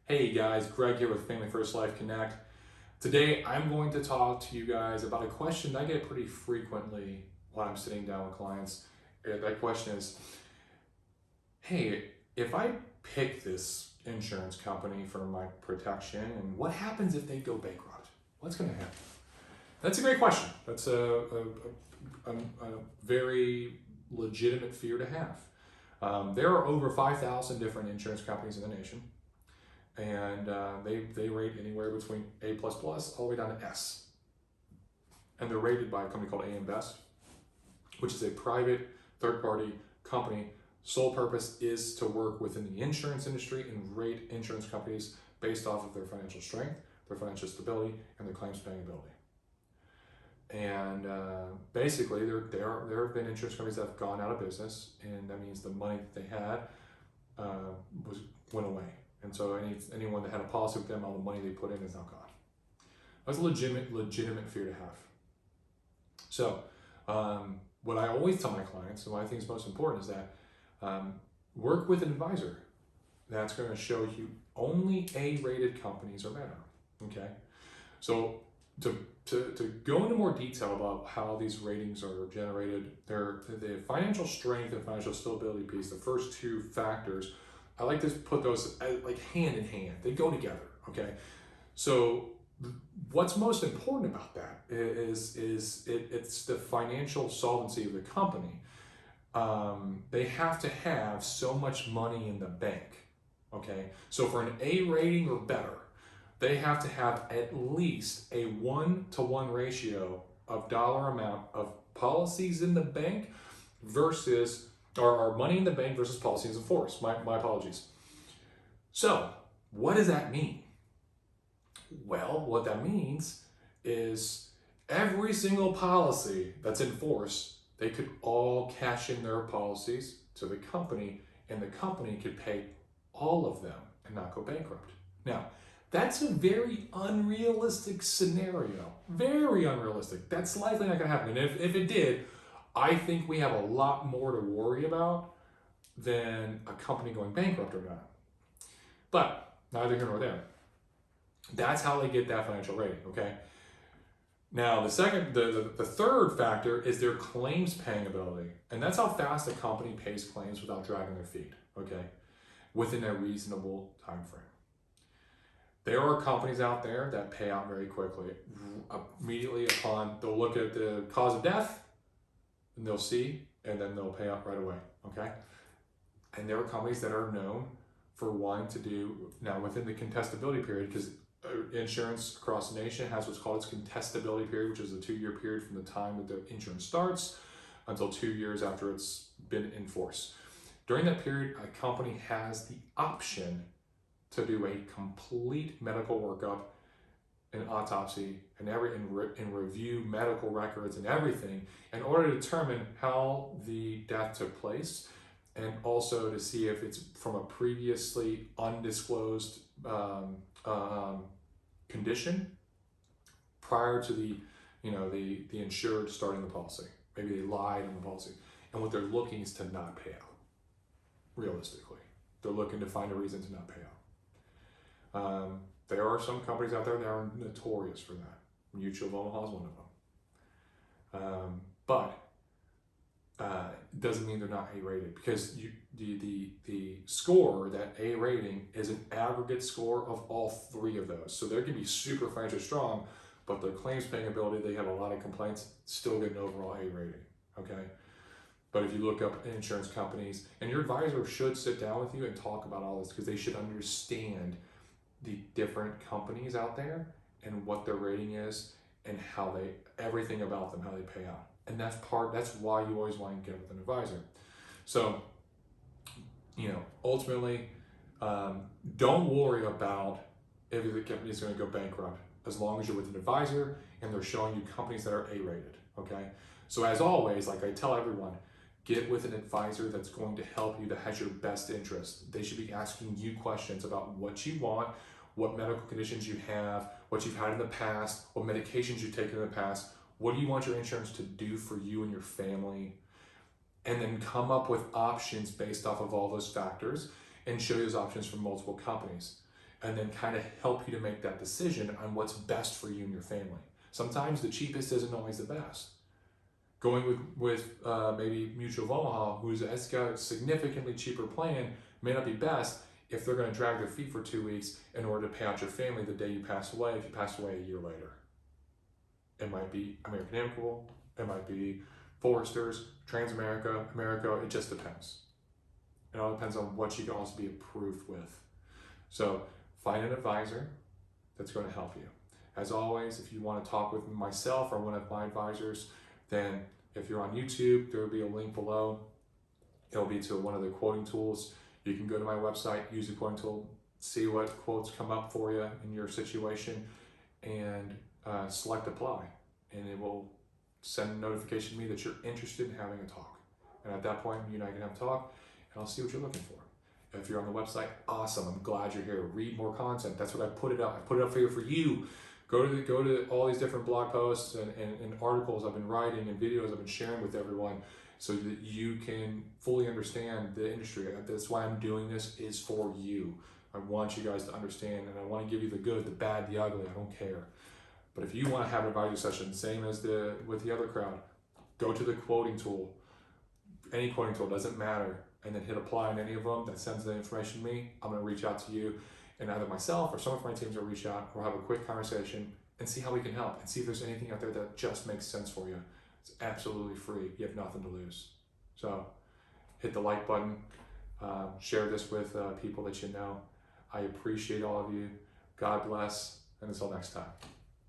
Hey guys, Greg here with Family First Life Connect. Today I'm going to talk to you guys about a question I get pretty frequently when I'm sitting down with clients. That question is, hey, if I pick this insurance company for my protection, and what happens if they go bankrupt? What's going to happen? That's a great question. That's a very legitimate fear to have. There are over 5,000 different insurance companies in the nation, and they rate anywhere between A++ all the way down to S. And they're rated by a company called AM Best, which is a private third-party company. Sole purpose is to work within the insurance industry and rate insurance companies based off of their financial strength, their financial stability, and their claims paying ability. And basically, there have been insurance companies that have gone out of business, and that means the money that they had went away. And so anyone that had a policy with them, all the money they put in is now gone. That's a legitimate fear to have. So what I always tell my clients, and what I think is most important, is that work with an advisor that's going to show you only A-rated companies are better. Okay, so to go into more detail about how these ratings are generated, the financial strength and financial stability piece, the first two factors, I like to put those like hand in hand. They go together, okay? So what's most important about that is it's the financial solvency of the company. They have to have so much money in the bank, okay? So for an A rating or better, they have to have at least a 1-to-1 ratio of dollar amount of policies in the bank versus or money in the bank versus policies in force. My apologies. So what does that mean? Well, what that means is every single policy that's in force, they could all cash in their policies to the company, and the company could pay all of them and not go bankrupt. Now, that's a very unrealistic scenario. Very unrealistic. That's likely not going to happen. And if it did, I think we have a lot more to worry about than a company going bankrupt or not. But neither here nor there. That's how they get that financial rating, okay? Now, the third factor is their claims paying ability. And that's how fast a company pays claims without dragging their feet, okay? Within a reasonable time frame. There are companies out there that pay out very quickly. Immediately upon, they'll look at the cause of death, and they'll see, and then they'll pay out right away, okay? And there are companies that are known for wanting to do, now within the contestability period, because insurance across the nation has what's called its contestability period, which is a 2-year period from the time that the insurance starts until 2 years after it's been in force. During that period, a company has the option to do a complete medical workup, an autopsy, and review medical records and everything in order to determine how the death took place, and also to see if it's from a previously undisclosed condition prior to the insured starting the policy. Maybe they lied on the policy, and what they're looking is to not pay out. Realistically, they're looking to find a reason to not pay out. There are some companies out there that are notorious for that. Mutual of Omaha is one of them. But it doesn't mean they're not A-rated, because the score, that A rating, is an aggregate score of all three of those. So they can be super financially strong, but their claims paying ability, they have a lot of complaints, still get an overall A rating, okay? But if you look up insurance companies, and your advisor should sit down with you and talk about all this, because they should understand the different companies out there and what their rating is and how everything about them, how they pay out. And that's why you always want to get with an advisor. So, ultimately, don't worry about if the company is going to go bankrupt, as long as you're with an advisor and they're showing you companies that are A-rated, okay? So as always, like I tell everyone, get with an advisor that's going to help you, that has your best interest. They should be asking you questions about what you want, what medical conditions you have, what you've had in the past, what medications you've taken in the past, what do you want your insurance to do for you and your family, and then come up with options based off of all those factors and show you those options from multiple companies. and then kind of help you to make that decision on what's best for you and your family. Sometimes the cheapest isn't always the best. Going with maybe Mutual of Omaha, has got a significantly cheaper plan, may not be best if they're going to drag their feet for 2 weeks in order to pay out your family the day you pass away, if you pass away a year later. It might be American Amicable, it might be Foresters, Transamerica, America, it just depends. It all depends on what you can also be approved with. So find an advisor that's going to help you. As always, if you want to talk with myself or one of my advisors, then if you're on YouTube, there will be a link below. It'll be to one of the quoting tools. You can go to my website, use the quoting tool, see what quotes come up for you in your situation, and select apply. And it will send a notification to me that you're interested in having a talk. And at that point, you and I can have a talk, and I'll see what you're looking for. If you're on the website, awesome. I'm glad you're here. Read more content. That's what I put it up. I put it up for you. Go to all these different blog posts and articles I've been writing and videos I've been sharing with everyone so that you can fully understand the industry. That's why I'm doing this, is for you. I want you guys to understand, and I want to give you the good, the bad, the ugly. I don't care. But if you want to have an advisory session, same as with the other crowd, go to the quoting tool. Any quoting tool, doesn't matter. And then hit apply on any of them that sends the information to me. I'm going to reach out to you, and either myself or some of my teams will reach out. We'll have a quick conversation and see how we can help and see if there's anything out there that just makes sense for you. It's absolutely free. You have nothing to lose. So hit the like button. Share this with people that you know. I appreciate all of you. God bless. And until next time.